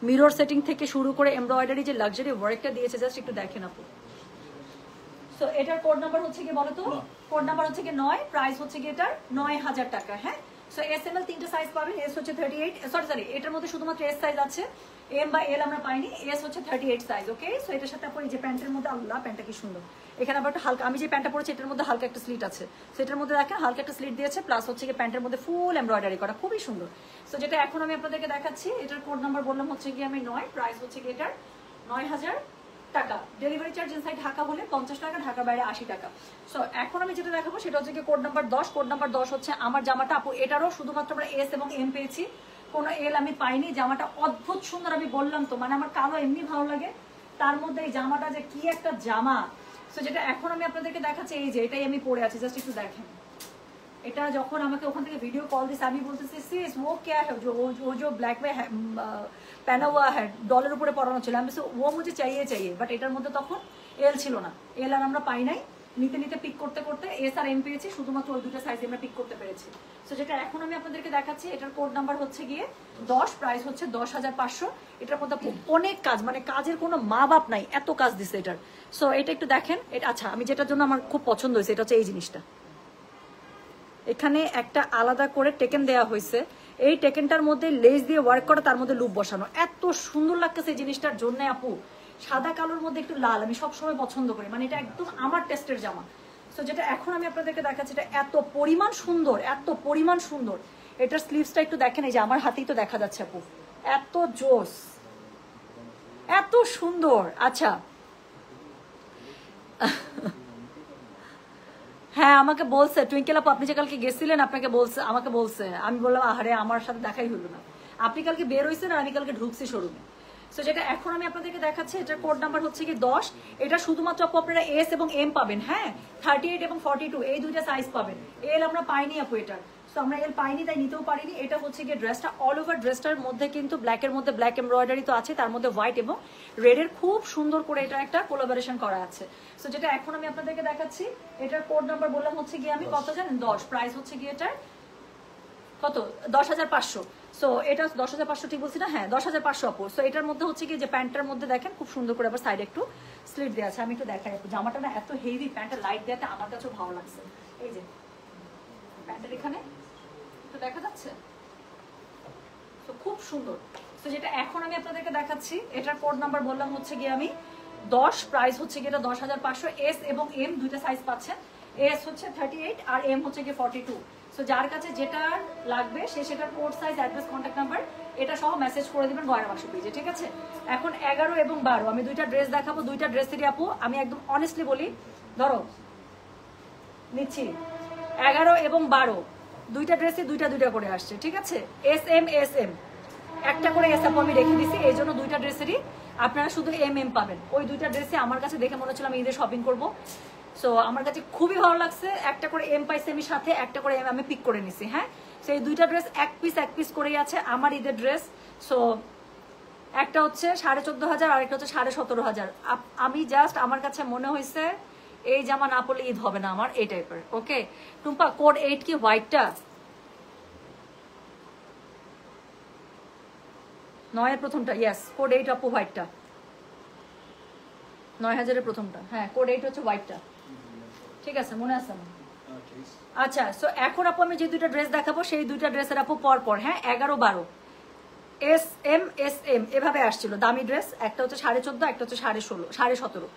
S1: মিরর সেটিং থেকে শুরু করে এমব্রয়ডারি যে লাক্সারি ওয়ার্কটা দিয়েছে জাস্ট একটু দেখেন আপু। সো এটার কোড নাম্বার হচ্ছে কি বলো তো, কোড নাম্বার হচ্ছে কি 9, প্রাইস হচ্ছে কি এটার 9000 টাকা। হ্যাঁ সো এস এম এল তিনটা সাইজ পাবেন। এস হচ্ছে 38, সরি এটার মধ্যে শুধুমাত্র এস সাইজ আছে, এম বা এল আমরা পাইনি। এস হচ্ছে 38 সাইজ। ওকে সো এটার সাথে আপনি যে প্যান্টের মধ্যে, আল্লাহ প্যান্টটা কি সুন্দর। এখানে আবার একটা হালকা, আমি যে প্যান্টটা পরেছি এটার মধ্যে হালকা একটা স্লিট আছে, সেটার মধ্যে দেখেন হালকা একটা স্লিট দিয়েছে, প্লাস হচ্ছে কি প্যান্টের মধ্যে ফুল এমব্রয়ডারি করা, খুবই সুন্দর। সো যেটা এখন আমি আপনাদেরকে দেখাচ্ছি এটার কোড নাম্বার বললাম হচ্ছে কি আমি 9, প্রাইস হচ্ছে কি এটার 9000 টাকা, ডেলিভারি চার্জ ইনসাইড ঢাকা হলে 50 টাকা, ঢাকার বাইরে 80 টাকা। সো এখন আমি যেটা দেখাবো সেটা হচ্ছে কি কোড নাম্বার 10। কোড নাম্বার 10 হচ্ছে আমার জামাটা আপু, এটারও শুধুমাত্র আমরা এস এবং এম পেয়েছি, কোনো এল আমি পাইনি। জামাটা অদ্ভুত সুন্দর, আমি বললাম তো মানে আমার কালো এমনি ভালো লাগে, তার মধ্যে এই জামাটা যে কি একটা জামা। সো যেটা এখন আমি আপনাদেরকে দেখাচ্ছি এই যে এটাই আমি পরে আছি, জাস্ট একটু দেখেন। এটা যখন আমাকে ওখান থেকে ভিডিও কল দিছে আমি বলতেছি সিস ও क्या है जो ব্ল্যাক में पहना हुआ है ডলের উপরে পরানো ছিল, আমি ও মুঝে চাইয়ে বাট এটার মধ্যে তখন এল ছিল না, এল আর আমরা পাই নাই। নিতে পিক করতে এস আর এম পেয়েছি, শুধুমাত্র ওই দুটো সাইজ আমরা পিক করতে পেরেছি। সো যেটা এখন আমি আপনাদেরকে দেখাচ্ছি এটার কোড নাম্বার হচ্ছে গিয়ে 10, প্রাইস হচ্ছে 10500। এটার মধ্যে অনেক কাজ, মানে কাজের কোনো মা বাপ নাই, এত কাজ দিছে এটার। সো এটা একটু দেখেন। এটা আচ্ছা আমি যেটার জন্য আমার খুব পছন্দ হয়েছে এটা হচ্ছে এই জিনিসটা, এখানে একটা আলাদা করে টেকেন দেওয়া হয়েছে, এই টেকেনটার মধ্যে লেস দিয়ে ওয়ার্ক করা, তার মধ্যে লুপ বসানো, এত সুন্দর লাগতেছে এই জিনিসটার জন্য আপু। সাদা কালোর মধ্যে একটু লাল আমি সবসময় পছন্দ করি, মানে এটা একদম আমার টেস্টের জামা। সো যেটা এখন আমি আপনাদেরকে দেখাচ্ছি এটা এত পরিমাণ সুন্দর। এটার স্লিভসটা একটু দেখেন, এই যে আমার হাতেই তো দেখা যাচ্ছে আপু, এত জোস, এত সুন্দর। আচ্ছা হ্যাঁ আমাকে বলছে টুইঙ্কেল আপু আপনি যে কালকে গেছিলেন আপনাকে বলছে, আমাকে বলছে, আমি বললাম আহারে আমার সাথে দেখাই হলো না, আপনি কালকে বের হয়েছেন আর আমি কালকে ঢুকছি শোরুমে। সো যেটা এখন আমি আপনাদেরকে দেখাচ্ছি এটার কোড নাম্বার হচ্ছে কি 10। এটা শুধুমাত্র আপু আপনারা এস এবং এম পাবেন। হ্যাঁ 38 এবং 42 এই দুইটা সাইজ পাবেন, এল আমরা পাইনি আপু এটার। সো আমরা এল পাইনি, তাই নিতেও পারিনি। এটা হচ্ছে গিয়ে ড্রেসটা, অল ওভার ড্রেসটার মধ্যে কিন্তু ব্ল্যাকের মধ্যে ব্ল্যাক এমব্রয়ডারি তো আছে, তার মধ্যে হোয়াইট এবং রেডের খুব সুন্দর করে এটা একটা কোলাবোরেশন করা আছে। সো যেটা এখন আমি আপনাদেরকে দেখাচ্ছি, এটার কোড নাম্বার বললাম হচ্ছে গিয়ে আমি কত জানেন, 10। প্রাইস হচ্ছে গিয়ে এটার কত, 10,500। সো এটা 10,500 ঠিক বলছি না? হ্যাঁ 10,500 আপু। সো এটার মধ্যে হচ্ছে কি যে প্যান্টটার মধ্যে দেখেন খুব সুন্দর করে আবার সাইডে একটু স্লিট দেওয়া আছে। আমি একটু দেখাই, জামাটা না এত হেভি, প্যান্টের লাইট দেওয়াতে আমার কাছেও ভালো লাগছে। এই যে প্যান্টের এখানে তো দেখা যাচ্ছে, তো খুব সুন্দর। তো যেটা এখন আমি আপনাদেরকে দেখাচ্ছি, এটার কোড নাম্বার বললাম হচ্ছে গিয়ে আমি 10। প্রাইস হচ্ছে গিয়ে এটা 10,500। এস এবং এম দুইটা সাইজ পাচ্ছেন। এস হচ্ছে 38 আর এম হচ্ছে গিয়ে 42। সো যার কাছে যেটা লাগবে সে সেটার code size, address, contact number এটা সহ মেসেজ করে দিবেন গয়না বাক্স পেজে, ঠিক আছে? এখন 11 এবং 12 আমি দুইটা ড্রেস দেখাবো। দুইটা ড্রেসেরই আপু আমি একদম অনেস্টলি বলি, ধরো নিচ্ছি 11 এবং 12 দুইটা ড্রেসে দুইটা দুইটা করে আসছে, ঠিক আছে? এস এম এস এম একটা করে এস আপু আমি রেখে দিছি, এই জন্য দুইটা ড্রেসেরই আপনারা শুধু এম এম পাবেন। ওই দুইটা ড্রেসে আমার কাছে দেখে মনে হচ্ছিল আমি ঈদের শপিং করবো। সো আমার কাছে খুবই ভালো লাগছে, একটা করে এম পাইছি আমি সাথে, একটা করে এম আমি পিক করে নিছি। হ্যাঁ, সো এই দুইটা ড্রেস এক পিস করেই আছে আমার ঈদের ড্রেস। সো একটা হচ্ছে 14,500 আর একটা হচ্ছে 17,500। আমি জাস্ট আমার কাছে মনে হয়েছে এই জামা না পরলে ঈদ হবে না আমার, এই টাইপের। ওকে টুম্পা, কোড 8 কি হোয়াইটটা? 9 প্রথমটা, ইয়েস কোড 8 আপু, হোয়াইটটা 9,000 প্রথমটা। হ্যাঁ কোড 8 হচ্ছে হোয়াইটটা, ঠিক আছে? মনে আছে না? আচ্ছা, সো এখন আপু আমি যে দুইটা ড্রেস দেখাবো সেই দুইটা ড্রেসের আপু পর পর, হ্যাঁ 11 12 এস এম এভাবে আসছিল দামি ড্রেস। একটা হচ্ছে 14.5, একটা হচ্ছে 16.5 17.5।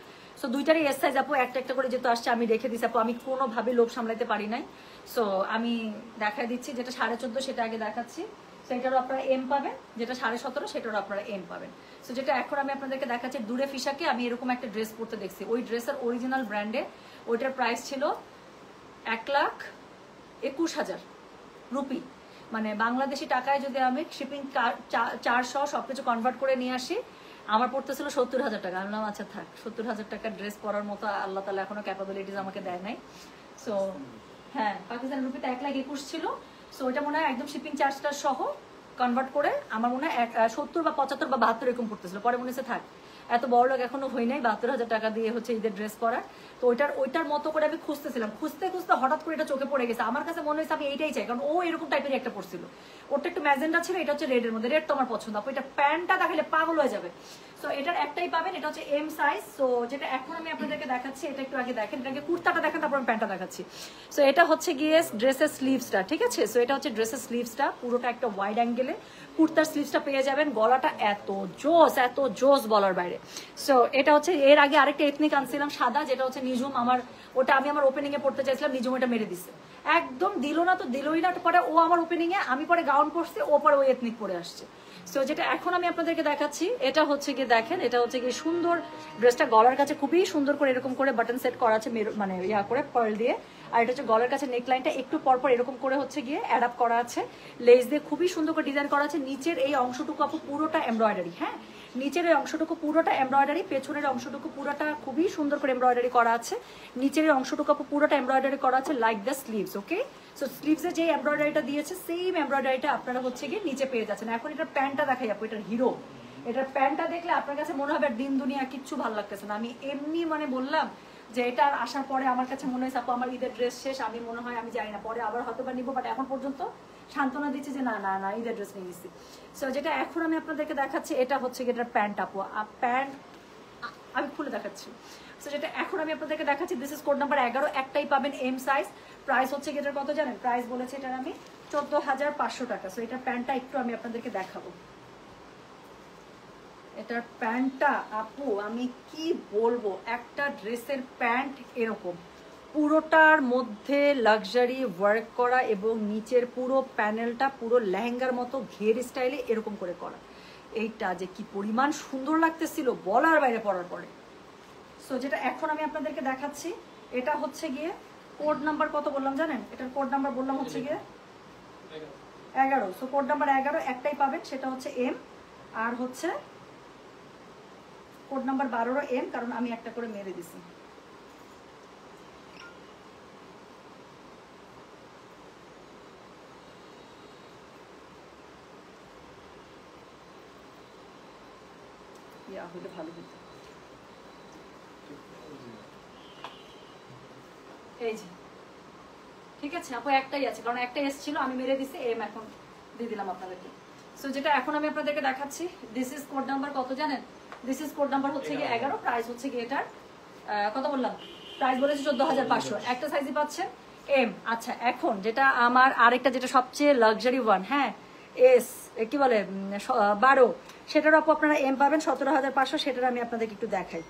S1: সো দুইটারই এস সাইজ আপু একটা একটা করে যেহেতু আসছে আমি রেখে দিচ্ছি আপু, আমি কোনোভাবে লোভ সামলাতে পারি নাই। সো আমি দেখাই দিচ্ছি, যেটা 14.5 সেটা আগে দেখাচ্ছি। সেটারও আপনারা এম পাবেন, যেটা 17.5 সেটারও আপনারা এম পাবেন। সো যেটা এখন আমি আপনাদেরকে দেখাচ্ছি, দূরে ফিশাকে আমি এরকম একটা ড্রেস পরতে দেখছি, ওই ড্রেসের অরিজিনাল ব্র্যান্ডে, ওইটার প্রাইস ছিল 1,21,000 রুপি। মানে বাংলাদেশি টাকায় যদি আমি শিপিং চার্জ সহ সবকিছু কনভার্ট করে নিয়ে আসি, আমার পড়তেছিল 70,000 টাকা। আমি বললাম আচ্ছা থাক, 70,000 টাকার ড্রেস পরার মতো আল্লাহ তাআলা এখনো ক্যাপাবিলিটিস আমাকে দেয় নাই। সো হ্যাঁ, পাকিস্তানি রুপিতে 1,21,000 ছিল। সো ওইটা মনে হয় একদম শিপিং চার্জটা সহ কনভার্ট করে আমার মনে হয় 70 বা 75 বা 72 এরকম পড়তেছিল। পরে মনে হচ্ছে থাক, এত বড় লোক এখনো হই নাই, 72,000 টাকা দিয়ে হচ্ছে ঈদের ড্রেস পরার। তো ওইটার মতো করে আমি খুঁজতেছিলাম, খুঁজতে হঠাৎ করে এটা চোখে পড়ে গেছে। আমার কাছে মনে হয়েছে আমি এইটাই চাই, কারণ ও এরকম টাইপের একটা পড়ছিল। ওটা একটু ম্যাজেন্ডা ছিল, এটা হচ্ছে রেডের মধ্যে। রেড তো আমার পছন্দ আপু, এটা প্যান্টটা দেখালে পাগল হয়ে যাবে। সো এটার একটাই পাবেন, এটা হচ্ছে এম সাইজ। সো যেটা এখন আমি আপনাদেরকে দেখাচ্ছি, এটা একটু আগে দেখেন, এটাকে কুর্তাটা দেখেন, তারপর আমি প্যান্টটা দেখাচ্ছি। সো এটা হচ্ছে গিয়ে ড্রেসের স্লিভসটা, ঠিক আছে? সো এটা হচ্ছে ড্রেসের স্লিভসটা, পুরোটা একটা ওয়াইড অ্যাঙ্গেলে কুর্তার স্লিভসটা পেয়ে যাবেন। গলাটা এত জোস বলার বাইরে। সো এটা হচ্ছে, এর আগে আরেকটা এথনিক আনছিলাম সাদা, যেটা হচ্ছে নিজুম, ওটা আমি আমার ওপেনিং এ পড়তে চাইছিলাম, নিজুম এটা মেরে দিছে, একদম দিল না তো দিলই না। পরে ও আমার ওপেনিং এ, আমি পরে গাউন পরছি, ও পরে ওই এথনিক পরে আসছে। সো যেটা এখন আমি আপনাদেরকে দেখাচ্ছি, এটা হচ্ছে গিয়ে দেখেন, এটা হচ্ছে গিয়ে সুন্দর ড্রেসটা, গলার কাছে খুবই সুন্দর করে এরকম করে বাটন সেট করা আছে, মানে ইয়া করে পার্ল দিয়ে। আর এটা হচ্ছে গলার কাছে নেকলাইনটা একটু পরপর এরকম করে হচ্ছে গিয়ে অ্যাডাপ্ট করা আছে, লেস দিয়ে খুবই সুন্দর করে ডিজাইন করা আছে। নিচের এই অংশটুকু আপু পুরোটা এমব্রয়ডারি, হ্যাঁ নিচের এই অংশটুকু পুরোটা এমব্রয়ডারি, পেছনের অংশটুকু পুরোটা খুবই সুন্দর করে এমব্রয়ডারি করা আছে। নিচের এই অংশটুকু আপু পুরোটা এমব্রয়ডারি করা আছে like the sleeves. Okay, so স্লিভসে যে এমব্রয়ডারিটা দিয়েছে সেম এমব্রয়ডারিটা আপনারা হচ্ছে গিয়ে নিচে পেয়ে যাচ্ছেন। এখন এটার প্যান্টটা দেখাই আপু, এটার হিরো। এটার প্যান্টটা দেখলে আপনার কাছে মনে হবে দিন দুনিয়া কিচ্ছু ভালো লাগতেছে না। আমি এমনি মানে বললাম যে এটা আসার পরে আমার কাছে মনে হয়েছে আপু আমার ঈদের ড্রেস শেষ, আমি মনে হয় আমি জানি না, পরে আবার হয়তো বা নিবো, বাট এখন পর্যন্ত সান্ত্বনা দিচ্ছি যে না না না ঈদের ড্রেস নিয়ে নিচ্ছি। সো যেটা এখন আমি আপনাদেরকে দেখাচ্ছি, এটা হচ্ছে এটার প্যান্ট আপু, প্যান্ট আমি খুলে দেখাচ্ছি। সো যেটা এখন আমি আপনাদেরকে দেখাচ্ছি, দিস ইজ কোড নাম্বার 11, একটাই পাবেন এম সাইজ। প্রাইস হচ্ছে এটার কত জানেন? প্রাইস বলেছে এটার আমি 14,500 টাকা। সো এটার প্যান্টটা একটু আমি আপনাদেরকে দেখাবো। এটার প্যান্টটা আপু আমি কি বলবো, একটা ড্রেসের প্যান্ট এরকম পুরোটার মধ্যে লাক্সারি ওয়ার্ক করা এবং নিচের পুরো প্যানেলটা পুরো লেহেঙ্গার মতো ঘের স্টাইলে এরকম করে করা। এইটা যে কি পরিমাণ সুন্দর লাগতেছিল বলার বাইরে পরার পরে। সো যেটা এখন আমি আপনাদেরকে দেখাচ্ছি, এটা হচ্ছে গিয়ে কোড নাম্বার কত বললাম জানেন? এটার কোড নাম্বার বললাম হচ্ছে গিয়ে 11। সো কোড নাম্বার 11 একটাই পাবেন, সেটা হচ্ছে এম। আর হচ্ছে কোড নাম্বার 12 এম, কারণ আমি একটা করে মেরে দিছি। ইয়া হলে ভালো হতো। এই যে ঠিক আছে আপু, একটাই আছে, কারণ একটা এসেছিল আমি মেরে দিছি, এম এখন দিয়ে দিলাম আপনাদেরকে। সো যেটা এখন আমি আপনাদেরকে দেখাচ্ছি, দিস ইজ কোড নাম্বার কত জানেন? দিস ইজ কোড নাম্বার হচ্ছে গিয়ে 11, প্রাইস হচ্ছে গিয়ে এটার কত বললাম, প্রাইস বলেছি 14,500, একটা সাইজই পাচ্ছেন এম। আচ্ছা এখন যেটা আমার আরেকটা যেটা সবচেয়ে লাক্সারি ওয়ান, হ্যাঁ এস কি বলে 12, সেটার আপু আপনারা এম পাবেন 17,500, সেটার আমি আপনাদেরকে একটু দেখাই।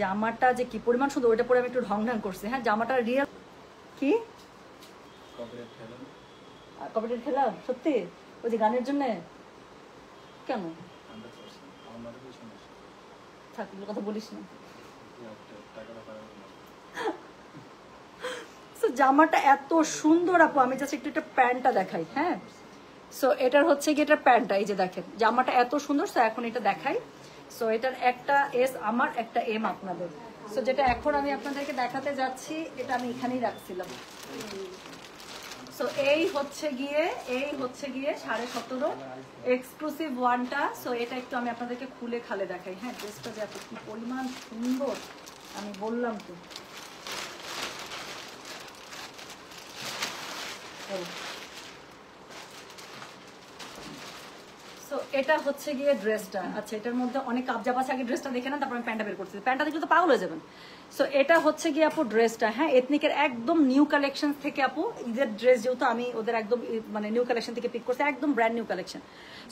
S1: জামাটা যে কি পরিমাণ সুন্দর, ওইটা পরে আমি একটু ঢং ঢং করছি। হ্যাঁ জামাটা রিয়েল কি কপিরাইট খেলা সত্যি, ওই যে গানের জন্য কেন থাকলে কথা বলিস না। জামাটা এত সুন্দর আপু, আমি জাস্ট একটু একটা প্যান্টটা দেখাই। হ্যাঁ সো এটার হচ্ছে কি এটার প্যান্টটা, এই যে দেখেন জামাটা এত সুন্দর। সো এখন এটা দেখাই। সো এটার একটা এস আমার, একটা এম আপনাদের। সো যেটা এখন আমি আপনাদেরকে দেখাতে যাচ্ছি, এটা আমি এখানেই রাখছিলাম। সো এই হচ্ছে গিয়ে 17.5 এক্সক্লুসিভ ওয়ানটা। সো এটা একটু আমি আপনাদেরকে খুলে খালে দেখাই। হ্যাঁ ড্রেসটা যে কি পরিমাণ সুন্দর আমি বললাম তো। সো এটা হচ্ছে গিয়ে ড্রেসটা। আচ্ছা এটার মধ্যে অনেক কাবজাব আছে, আগে ড্রেসটা দেখে না তারপর আমি প্যান্টটা বের করছি। প্যান্টটা দেখলে তো পাগল হয়ে যাবেন। সো এটা হচ্ছে গিয়ে আপু ড্রেসটা, হ্যাঁ এথনিকের একদম নিউ কালেকশন থেকে আপু, ঈদের ড্রেস যেহেতু আমি ওদের একদম মানে নিউ কালেকশন থেকে পিক করছি, একদম ব্র্যান্ড নিউ কালেকশন।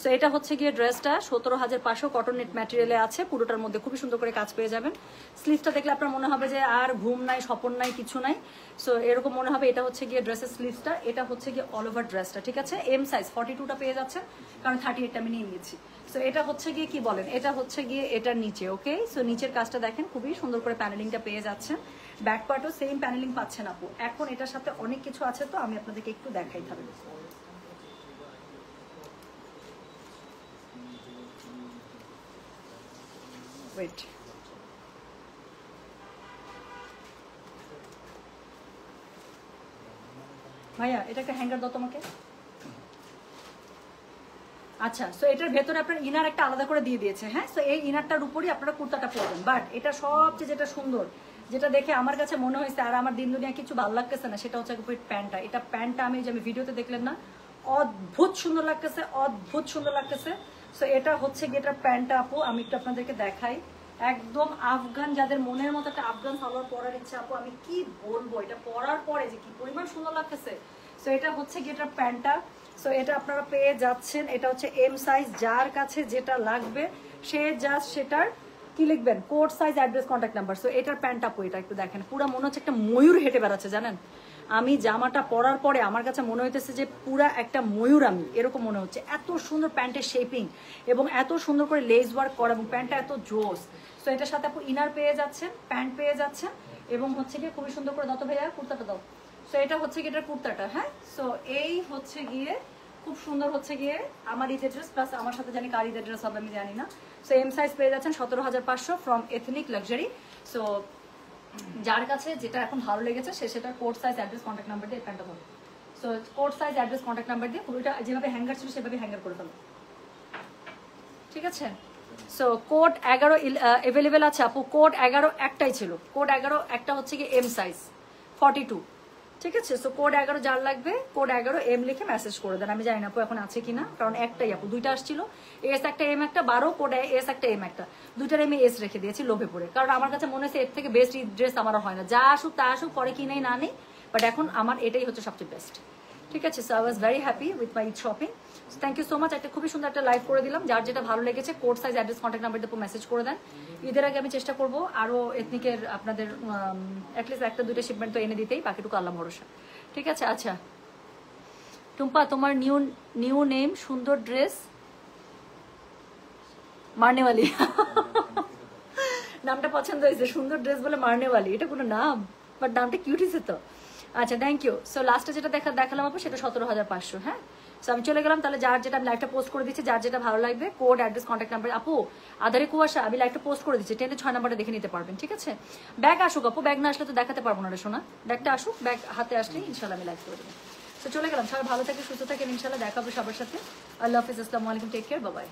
S1: সো এটা হচ্ছে গিয়ে ড্রেসটা 17,500, কটন নেট ম্যাটেরিয়ালে আছে, পুরোটার মধ্যে খুবই সুন্দর করে কাজ পেয়ে যাবেন। স্লিভসটা দেখলে আপনার মনে হবে যে আর ঘুম নাই, স্বপন নাই, কিছু নাই। সো এরকম মনে হবে। এটা হচ্ছে গিয়ে ড্রেসের স্লিভসটা, এটা হচ্ছে গিয়ে অল ওভার ড্রেসটা, ঠিক আছে। এম সাইজ 42টা পেয়ে যাচ্ছেন, কারণ 38টা আমি নিয়ে নিয়েছি। সো এটা হচ্ছে গিয়ে কি বলেন, এটা হচ্ছে গিয়ে এটার নিচে, ওকে। সো নিচের কাজটা দেখেন, খুবই সুন্দর করে প্যানেলিংটা পেয়ে যাচ্ছেন। ব্যাক পার্টও সেম প্যানেলিং পাচ্ছেন আপু। এখন এটার সাথে অনেক কিছু আছে, তো আমি আপনাদেরকে একটু দেখাই থাকবে। ওয়েট, ভাইয়া এটা একটা হ্যাঙ্গার দাও তোমাকে। আচ্ছা সো এটার ভেতরে আপনার ইনার একটা আলাদা করে দিয়ে দিয়েছে। হ্যাঁ সো এই ইনারটার উপরই আপনারা কুর্তাটা পরবেন। বাট এটা সবচেয়ে যেটা সুন্দর, যেটা দেখে আমার কাছে মনে হয়েছে আর আমার দিন দুনিয়া কিছু ভালো লাগতেছে না, সেটা হচ্ছে প্যান্টটা। এটা প্যান্টটা আমি যে আমি ভিডিওতে দেখলেন না, অদ্ভুত সুন্দর লাগতেছে, অদ্ভুত সুন্দর লাগতেছে। সো এটা হচ্ছে গিয়ে এটার প্যান্টটা আপু, আমি একটু আপনাদেরকে দেখাই। একদম আফগান, যাদের মনের মতো একটা আফগান সালোয়ার পরার ইচ্ছে আপু, আমি কি বলবো, এটা পরার পরে যে কি পরিমাণ সুন্দর লাগতেছে। সো এটা হচ্ছে গিয়ে এটার প্যান্টটা। সো এটা আপনারা পেয়ে যাচ্ছেন, এটা হচ্ছে এম সাইজ। যার কাছে যেটা লাগবে সে জাস্ট সেটার কি লিখবেন, code size, address, contact number. So এটার প্যান্ট আপু, এটা একটু দেখেন, পুরো মনে হচ্ছে একটা ময়ূর হেঁটে বেড়াচ্ছে জানেন। আমি জামাটা পরার পরে আমার কাছে মনে হইতেছে যে পুরা একটা ময়ূর, আমি এরকম মনে হচ্ছে। এত সুন্দর প্যান্টের শেপিং এবং এত সুন্দর করে লেস ওয়ার্ক করা, এবং প্যান্টটা এত জোস। সো এটার সাথে আপু ইনার পেয়ে যাচ্ছেন, প্যান্ট পেয়ে যাচ্ছেন, এবং হচ্ছে গিয়ে খুবই সুন্দর করে দাও তো ভাইয়া কুর্তাটা দাও। সো এটা হচ্ছে গিয়ে এটার কুর্তাটা। হ্যাঁ সো এই হচ্ছে গিয়ে খুব সুন্দর হচ্ছে গিয়ে আমার ঈদের ড্রেস, প্লাস আমার সাথে জানি কার ঈদের ড্রেস হবে আমি জানি না। সো এম সাইজ পেয়ে যাচ্ছেন 17,500 ফ্রম এথনিক লাক্সারি। সো যার কাছে যেটা এখন ভালো লেগেছে সে সেটা code size, address, contact number দিয়ে প্যান্টটা ধরো। So code size, address, contact number দিয়ে পুরোটা যেভাবে হ্যাঙ্গার ছিল সেভাবে হ্যাঙ্গার করে ফেলো, ঠিক আছে। সো কোড 11 অ্যাভেলেবেল আছে আপু। কোড 11 একটাই ছিল, কোড 11 একটা হচ্ছে কি এম সাইজ 42, ঠিক আছে। সো কোড 11 যার লাগবে কোড 11 এম লিখে মেসেজ করে দেন। আমি জানি না আপু এখন আছে কিনা, কারণ একটাই আপু, দুইটা আসছিল, এস একটা এম একটা, 12 কোড এস একটা এম একটা, দুইটার এম এস রেখে দিয়েছি লোভে পড়ে, কারণ আমার কাছে মনে হচ্ছে এর থেকে বেস্ট ড্রেস আমার হয় না। যা আসুক তা আসুক, পরে কি নেই না নেই, বাট এখন আমার এটাই হচ্ছে সবচেয়ে বেস্ট, ঠিক আছে। So I was very happy with my Eid shopping. Thank you so much. একটা খুবই সুন্দর একটা লাইভ করে দিলাম। যার যেটা ভালো লেগেছে code size, address, contact number দিয়ে মেসেজ করে দেন। ঈদের আগে আমি চেষ্টা করবো আরো এথনিকের আপনাদের অ্যাটলিস্ট একটা দুইটা শিপমেন্ট তো এনে দিতেই, বাকিটুকু আল্লাহ ভরসা, ঠিক আছে। আচ্ছা টুম্পা, তোমার নিউ নেম, সুন্দর ড্রেস, মারনেওয়ালি। নামটা পছন্দ হয়েছে, সুন্দর ড্রেস বলে মারনেওয়ালি, এটা কোনো নাম, বাট নামটা কিউট হয়েছে তো। আচ্ছা থ্যাংক ইউ। সো লাস্টে যেটা দেখালাম আপু সেটা 17,500। হ্যাঁ সো আমি চলে গেলাম। তাহলে যার যেটা আমি লাইভটা পোস্ট করে দিচ্ছি, যার যেটা ভালো লাগবে কোড, অ্যাড্রেস, কন্ট্যাক্ট নাম্বার। আপু আধারে কুয়াশা, আমি লাইভটা পোস্ট করে দিচ্ছি, 10 6 নাম্বারটা দেখে নিতে পারবেন, ঠিক আছে। ব্যাগ আসুক আপু, ব্যাগ না আসলে তো দেখাতে পারবো না রে সোনা, ব্যাগটা আসুক, ব্যাগ হাতে আসলে ইনশাল্লাহ আমি লাইভ করে দেবো। তো চলে গেলাম, সবাই ভালো থাকে, সুস্থ থাকেন, ইনশাল্লাহ দেখা হবে সবার সাথে। আল্লাহ হাফিজ, আসসালামু আলাইকুম, টেক কেয়ার, বাই বাই।